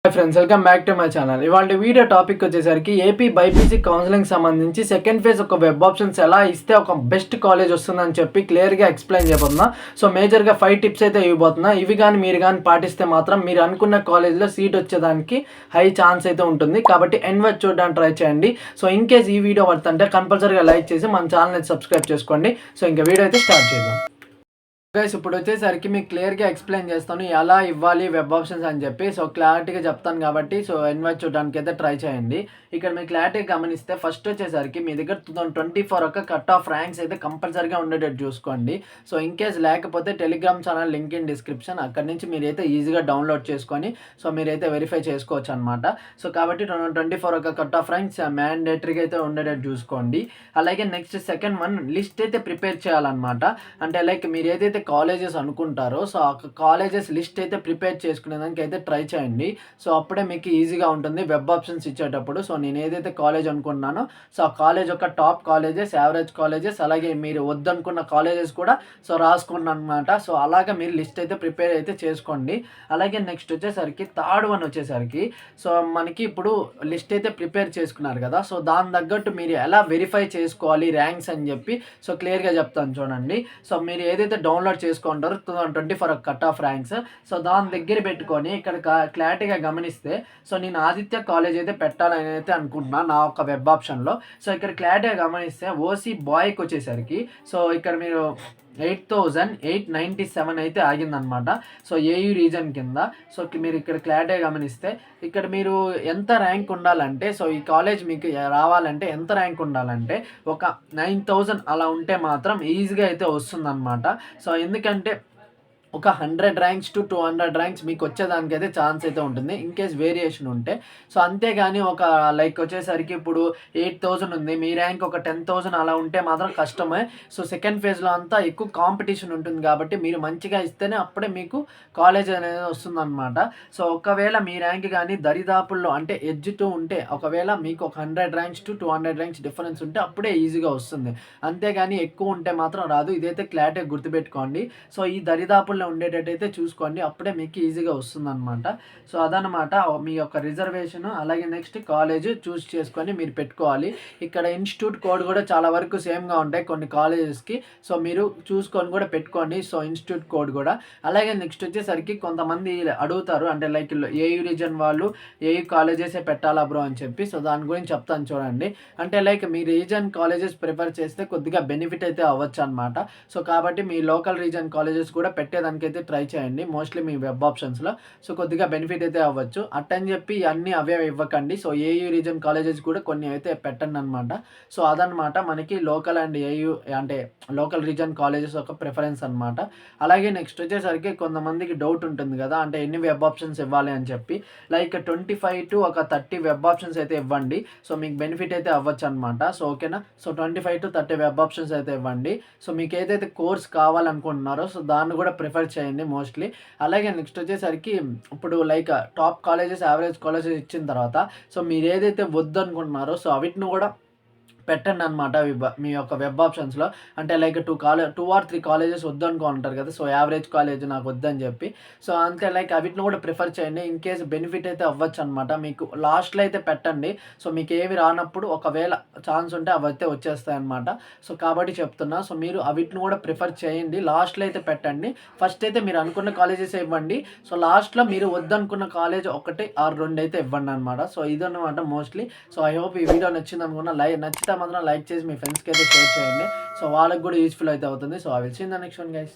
Hi friends, welcome back to my channel. ఇవాళ video topic వచ్చేసరికి AP BiPC counselling సంబంధించి second phase ఒక web options ఎలా ఇస్తే ఒక బెస్ట్ కాలేజ్ వస్తుందని చెప్పి క్లియర్గా ఎక్స్ప్లెయిన్ చేయబోతున్నా. సో మేజర్గా 5 టిప్స్ అయితే ఇవ్వబోతున్నా. ఇవి కానీ మీరు కానీ పాటిస్తే మాత్రం మీరు అనుకున్న కాలేజ్లో సీట్ వచ్చేదానికి హై ఛాన్స్ అయితే ఉంటుంది. కాబట్టి ఎండ్ వరకు చూడడానికి ట్రై చేయండి. సో ఇన్ కేస్ ఈ వీడియో వర్తంటే కంపల్సరీగా లైక్ చేసి మన ఛానల్ అయితే సబ్స్క్రైబ్ చేసుకోండి. సో ఇంకా వీడియో అయితే స్టార్ట్ చేద్దాం. గైస్, ఇప్పుడు వచ్చేసరికి మీకు క్లియర్గా ఎక్స్ప్లెయిన్ చేస్తాను ఎలా ఇవ్వాలి వెబ్ ఆప్షన్స్ అని చెప్పి. సో క్లారిటీగా చెప్తాను కాబట్టి సో ఇన్వైట్ చూడడానికి అయితే ట్రై చేయండి. ఇక్కడ మీకు క్లారిటీగా గమనిస్తే ఫస్ట్ వచ్చేసరికి మీ దగ్గర 2024 ఒక కట్ ఆఫ్ ర్యాంక్స్ అయితే కంపల్సరీగా ఉండేటట్టు చూసుకోండి. సో ఇన్ కేస్ లేకపోతే Telegram channel link in description, అక్కడ నుంచి మీరైతే ఈజీగా డౌన్లోడ్ చేసుకొని సో మీరైతే వెరిఫై చేసుకోవచ్చు అనమాట. సో కాబట్టి 2024 ఒక కట్ ఆఫ్ ర్యాంక్స్ మ్యాండేటరీగా అయితే ఉండేటట్టు చూసుకోండి. అలాగే నెక్స్ట్ సెకండ్ వన్ లిస్ట్ అయితే ప్రిపేర్ చేయాలన్నమాట. అంటే లైక్ మీరు ఏదైతే కాలేజెస్ అనుకుంటారో సో ఆ కాలేజెస్ లిస్ట్ అయితే ప్రిపేర్ చేసుకునేదానికి అయితే ట్రై చేయండి. సో అప్పుడే మీకు ఈజీగా ఉంటుంది వెబ్ ఆప్షన్స్ ఇచ్చేటప్పుడు. సో నేను ఏదైతే కాలేజ్ అనుకున్నానో సో ఆ కాలేజ్ యొక్క టాప్ కాలేజెస్, యావరేజ్ కాలేజెస్, అలాగే మీరు వద్దనుకున్న కాలేజెస్ కూడా సో రాసుకున్నాను అనమాట. సో అలాగే మీరు లిస్ట్ అయితే ప్రిపేర్ అయితే చేసుకోండి. అలాగే నెక్స్ట్ వచ్చేసరికి థర్డ్ వన్ వచ్చేసరికి సో మనకి ఇప్పుడు లిస్ట్ అయితే ప్రిపేర్ చేసుకున్నారు కదా, సో దాని తగ్గట్టు మీరు ఎలా వెరిఫై చేసుకోవాలి ర్యాంక్స్ అని చెప్పి సో క్లియర్గా చెప్తాను చూడండి. సో మీరు ఏదైతే డౌన్లోడ్ చేసుకుంటారు 2024 కట్ ఆఫ్ ర్యాంక్స్, సో దాని దగ్గర పెట్టుకొని ఇక్కడ క్లారిటీగా గమనిస్తే సో నేను ఆదిత్య కాలేజ్ అయితే పెట్టాలని అయితే అనుకుంటున్నాను నా ఒక వెబ్ ఆప్షన్లో. సో ఇక్కడ క్లారిటీగా గమనిస్తే ఓసీ బాయ్కి వచ్చేసరికి సో ఇక్కడ మీరు 8,897 అయితే ఆగిందనమాట. సో ఏయూ రీజన్ కింద. సో మీరు ఇక్కడ క్లారిటీగా గమనిస్తే ఇక్కడ మీరు ఎంత ర్యాంక్ ఉండాలంటే సో ఈ కాలేజ్ మీకు రావాలంటే ఎంత ర్యాంక్ ఉండాలంటే ఒక 9,000 అలా ఉంటే మాత్రం ఈజీగా అయితే వస్తుందన్నమాట. సో ఎందుకంటే ఒక 100 ర్యాంక్స్ టు 200 ర్యాంక్స్ మీకు వచ్చేదానికి అయితే ఛాన్స్ అయితే ఉంటుంది ఇన్ కేస్ వేరియేషన్ ఉంటే. సో అంతేగాని ఒక లైక్ వచ్చేసరికి ఇప్పుడు 8,000 ఉంది, మీ ర్యాంక్ ఒక 10,000 అలా ఉంటే మాత్రం కష్టమే. సో సెకండ్ ఫేజ్లో అంతా ఎక్కువ కాంపిటీషన్ ఉంటుంది కాబట్టి మీరు మంచిగా ఇస్తేనే అప్పుడే మీకు కాలేజ్ అనేది వస్తుందన్నమాట. సో ఒకవేళ మీ ర్యాంక్ కానీ దరిదాపుల్లో అంటే ఎడ్జ్తో ఉంటే ఒకవేళ మీకు ఒక 100 ర్యాంక్స్ టు 200 ర్యాంక్స్ డిఫరెన్స్ ఉంటే అప్పుడే ఈజీగా వస్తుంది. అంతేగాని ఎక్కువ ఉంటే మాత్రం రాదు. ఇదైతే క్లారిటీగా గుర్తుపెట్టుకోండి. సో ఈ దరిదాపుల్లో ఉండేటట్టయితే చూసుకోండి, అప్పుడే మీకు ఈజీగా వస్తుందన్నమాట. సో అదనమాట మీ యొక్క రిజర్వేషన్. అలాగే నెక్స్ట్ కాలేజ్ చూస్ చేసుకొని మీరు పెట్టుకోవాలి. ఇక్కడ ఇన్స్టిట్యూట్ కోడ్ కూడా చాలా వరకు సేమ్గా ఉంటాయి కొన్ని కాలేజెస్కి. సో మీరు చూసుకొని కూడా పెట్టుకోండి సో ఇన్స్టిట్యూట్ కోడ్ కూడా. అలాగే నెక్స్ట్ వచ్చేసరికి కొంతమంది అడుగుతారు అంటే లైక్ ఏయూ రీజన్ వాళ్ళు ఏయూ కాలేజెసే పెట్టాలా బ్రో అని చెప్పి. సో దాని గురించి చెప్తాను చూడండి. అంటే లైక్ మీ రీజన్ కాలేజెస్ ప్రిఫర్ చేస్తే కొద్దిగా బెనిఫిట్ అయితే అవ్వచ్చు అనమాట. సో కాబట్టి మీ లోకల్ రీజన్ కాలేజెస్ కూడా పెట్టేదానికి అయితే ట్రై చేయండి మోస్ట్లీ మీ వెబ్ ఆప్షన్స్లో. సో కొద్దిగా బెనిఫిట్ అయితే అవ్వచ్చు. అట్టని చెప్పి అన్నీ అవే ఇవ్వకండి. సో ఏయూ రీజన్ కాలేజెస్ కూడా కొన్ని అయితే పెట్టండి అనమాట. సో అదనమాట మనకి లోకల్ అండ్ ఏయూ అంటే లోకల్ రీజన్ కాలేజెస్ ఒక ప్రిఫరెన్స్ అనమాట. అలాగే నెక్స్ట్ వచ్చేసరికి కొంతమందికి డౌట్ ఉంటుంది కదా అంటే ఎన్ని వెబ్ ఆప్షన్స్ ఇవ్వాలి అని చెప్పి. లైక్ 25 to 30 వెబ్ ఆప్షన్స్ అయితే ఇవ్వండి. సో మీకు బెనిఫిట్ అయితే అవ్వచ్చు అనమాట. సో ఓకేనా. సో 25 to 30 వెబ్ ఆప్షన్స్ అయితే ఇవ్వండి. సో మీకు ఏదైతే కోర్స్ కావాలనుకుంటున్నారో సో దాన్ని కూడా ప్రిఫర్ చేయండి మోస్ట్లీ. అలాగే నెక్స్ట్ వచ్చేసరికి ఇప్పుడు like top colleges, average colleges ఇచ్చిన తర్వాత సో మీరు ఏదైతే వద్దు అనుకుంటున్నారో సో వీటిని కూడా పెట్టండి అనమాట మీ యొక్క వెబ్ ఆప్షన్స్లో. అంటే లైక్ 2 or 3 కాలేజెస్ వద్దు అనుకుంటారు కదా, సో యావరేజ్ కాలేజ్ నాకు వద్దని చెప్పి. సో అంతే లైక్ వీటిని కూడా ప్రిఫర్ చేయండి. ఇన్ కేస్ బెనిఫిట్ అయితే అవ్వచ్చు అనమాట. మీకు లాస్ట్లో అయితే పెట్టండి. సో మీకు ఏమి రానప్పుడు ఒకవేళ ఛాన్స్ ఉంటే అవి అయితే వచ్చేస్తాయి అనమాట. సో కాబట్టి చెప్తున్నా సో మీరు వీటిని కూడా ప్రిఫర్ చేయండి. లాస్ట్లో అయితే పెట్టండి. ఫస్ట్ అయితే మీరు అనుకున్న కాలేజెస్ ఇవ్వండి. సో లాస్ట్లో మీరు వద్దనుకున్న కాలేజ్ 1 or 2 అయితే ఇవ్వండి అనమాట. సో ఇదన్నమాట మోస్ట్లీ. సో ఐ హోప్ ఈ వీడియో నచ్చింది అనుకున్నా. నచ్చితే మాత్రం లైక్ చేసి మీ ఫ్రెండ్స్కి అయితే షేర్ చేయండి. సో వాళ్ళకి కూడా యూస్ఫుల్ అయితే అవుతుంది. So I will see in the next one guys.